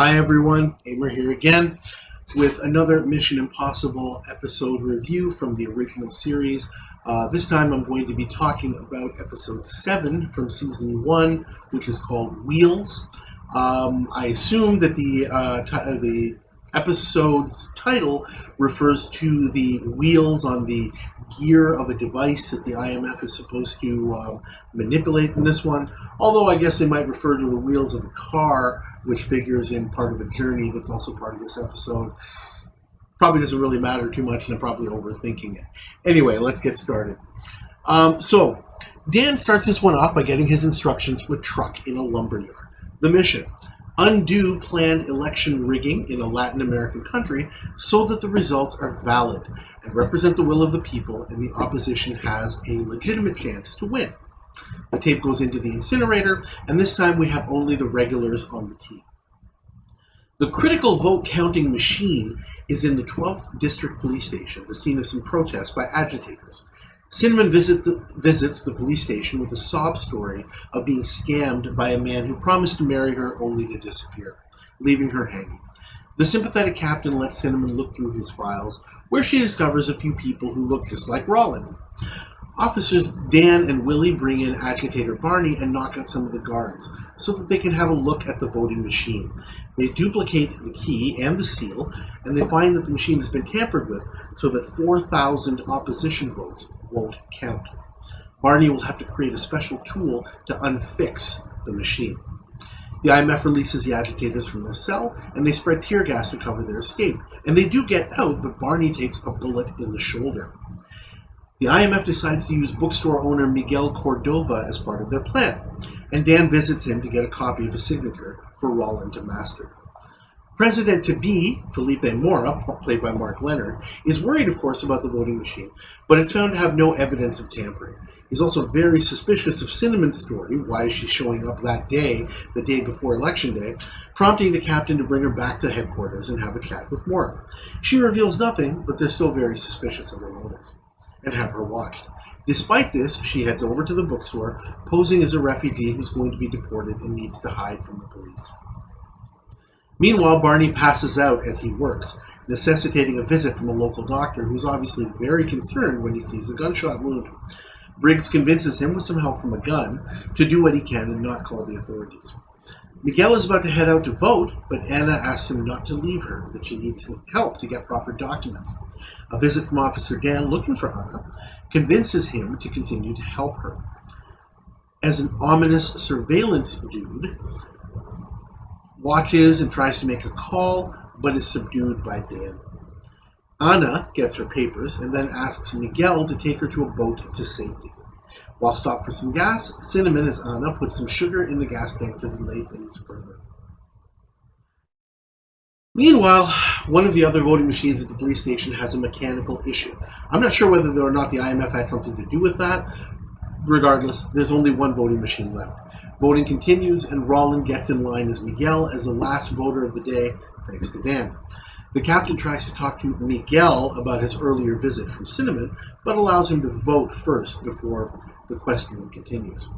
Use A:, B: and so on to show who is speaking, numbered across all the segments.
A: Hi everyone, Amer here again with another Mission Impossible episode review from the original series. This time I'm going to be talking about episode 7 from season 1, which is called Wheels. I assume that the episode's title refers to the wheels on the gear of a device that the IMF is supposed to manipulate in this one, although I guess they might refer to the wheels of the car, which figures in part of a journey that's also part of this episode. Probably doesn't really matter too much, and I'm probably overthinking it. Anyway, let's get started. So Dan starts this one off by getting his instructions from a truck in a lumberyard. The mission: undo planned election rigging in a Latin American country so that the results are valid and represent the will of the people and the opposition has a legitimate chance to win. The tape goes into the incinerator, and this time we have only the regulars on the team. The critical vote counting machine is in the 12th District Police Station, the scene of some protests by agitators. Cinnamon visits the police station with a sob story of being scammed by a man who promised to marry her only to disappear, leaving her hanging. The sympathetic captain lets Cinnamon look through his files, where she discovers a few people who look just like Rollin. Officers Dan and Willie bring in agitator Barney and knock out some of the guards, so that they can have a look at the voting machine. They duplicate the key and the seal, and they find that the machine has been tampered with, so that 4,000 opposition votes won't count. Barney will have to create a special tool to unfix the machine. The IMF releases the agitators from their cell, and they spread tear gas to cover their escape. And they do get out, but Barney takes a bullet in the shoulder. The IMF decides to use bookstore owner Miguel Cordova as part of their plan, and Dan visits him to get a copy of his signature for Rollin to master. President-to-be, Felipe Mora, played by Mark Leonard, is worried, of course, about the voting machine, but it's found to have no evidence of tampering. He's also very suspicious of Cinnamon's story, why is she showing up that day, the day before Election Day, prompting the captain to bring her back to headquarters and have a chat with Mora. She reveals nothing, but they're still very suspicious of her motives, and have her watched. Despite this, she heads over to the bookstore, posing as a refugee who's going to be deported and needs to hide from the police. Meanwhile, Barney passes out as he works, necessitating a visit from a local doctor who's obviously very concerned when he sees a gunshot wound. Briggs convinces him, with some help from a gun, to do what he can and not call the authorities. Miguel is about to head out to vote, but Anna asks him not to leave her, that she needs help to get proper documents. A visit from Officer Dan looking for Anna convinces him to continue to help her. As an ominous surveillance dude watches and tries to make a call, but is subdued by Dan. Anna gets her papers and then asks Miguel to take her to a boat to safety. While stopped for some gas, Cinnamon, as Anna, puts some sugar in the gas tank to delay things further. Meanwhile, one of the other voting machines at the police station has a mechanical issue. I'm not sure whether or not the IMF had something to do with that. Regardless, there's only one voting machine left. Voting continues, and Rollin gets in line as Miguel as the last voter of the day, thanks to Dan. The captain tries to talk to Miguel about his earlier visit from Cinnamon, but allows him to vote first before the questioning continues.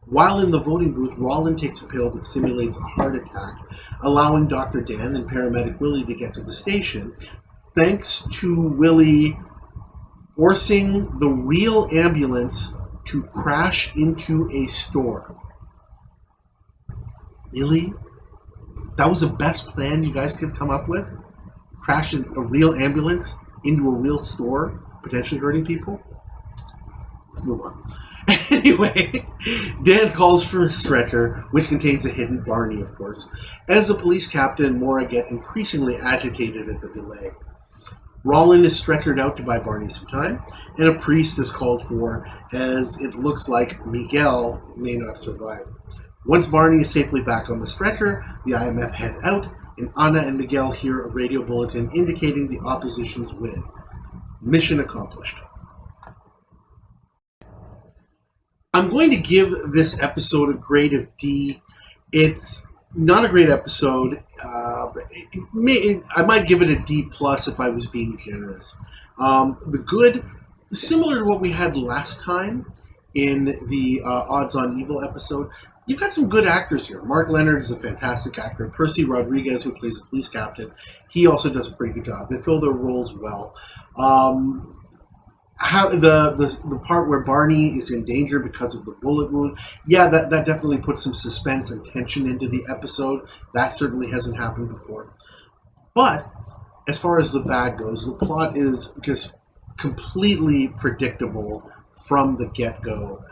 A: While in the voting booth, Rollin takes a pill that simulates a heart attack, allowing Dr. Dan and paramedic Willie to get to the station, thanks to Willie forcing the real ambulance to crash into a store. Really? That was the best plan you guys could come up with? Crash a real ambulance into a real store, potentially hurting people? Let's move on. Anyway, Dan calls for a stretcher, which contains a hidden Barney, of course. As the police captain and Mora get increasingly agitated at the delay. Rollin is stretchered out to buy Barney some time, and a priest is called for, as it looks like Miguel may not survive. Once Barney is safely back on the stretcher, the IMF head out, and Anna and Miguel hear a radio bulletin indicating the opposition's win. Mission accomplished. I'm going to give this episode a grade of D. It's not a great episode. I might give it a D plus if I was being generous. The good, similar to what we had last time in the Odds on Evil episode, you've got some good actors here. Mark Leonard is a fantastic actor. Percy Rodriguez, who plays a police captain, he also does a pretty good job. They fill their roles well. How the part where Barney is in danger because of the bullet wound, yeah, that definitely puts some suspense and tension into the episode. That certainly hasn't happened before. But as far as the bad goes, the plot is just completely predictable from the get-go.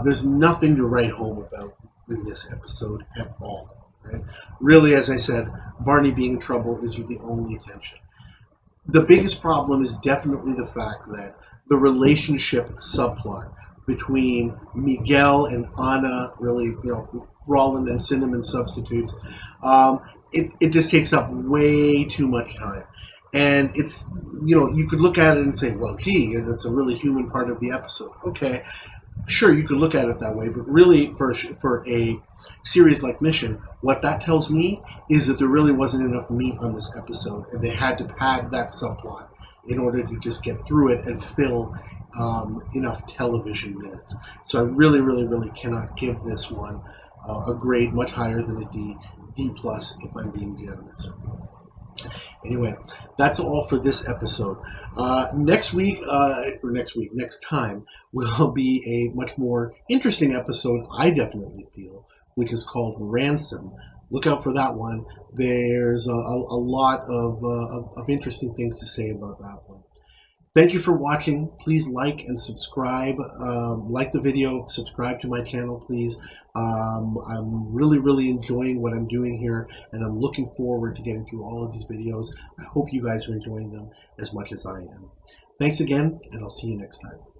A: There's nothing to write home about in this episode at all. Right? Really, as I said, Barney being in trouble is the only tension. The biggest problem is definitely the fact that the relationship subplot between Miguel and Anna, really, Roland and Cinnamon substitutes, it just takes up way too much time. And it's, you could look at it and say, well, gee, that's a really human part of the episode. Okay, sure, you could look at it that way, but really, for a series like Mission, what that tells me is that there really wasn't enough meat on this episode, and they had to pad that subplot in order to just get through it and fill enough television minutes. So I really, really, really cannot give this one a grade much higher than a D plus if I'm being generous. Anyway, that's all for this episode. Next time will be a much more interesting episode, I definitely feel, which is called Ransom. Look out for that one. There's a lot of interesting things to say about that one. Thank you for watching. Please like and subscribe. Like the video, subscribe to my channel, please. I'm really, really enjoying what I'm doing here, and I'm looking forward to getting through all of these videos. I hope you guys are enjoying them as much as I am. Thanks again, and I'll see you next time.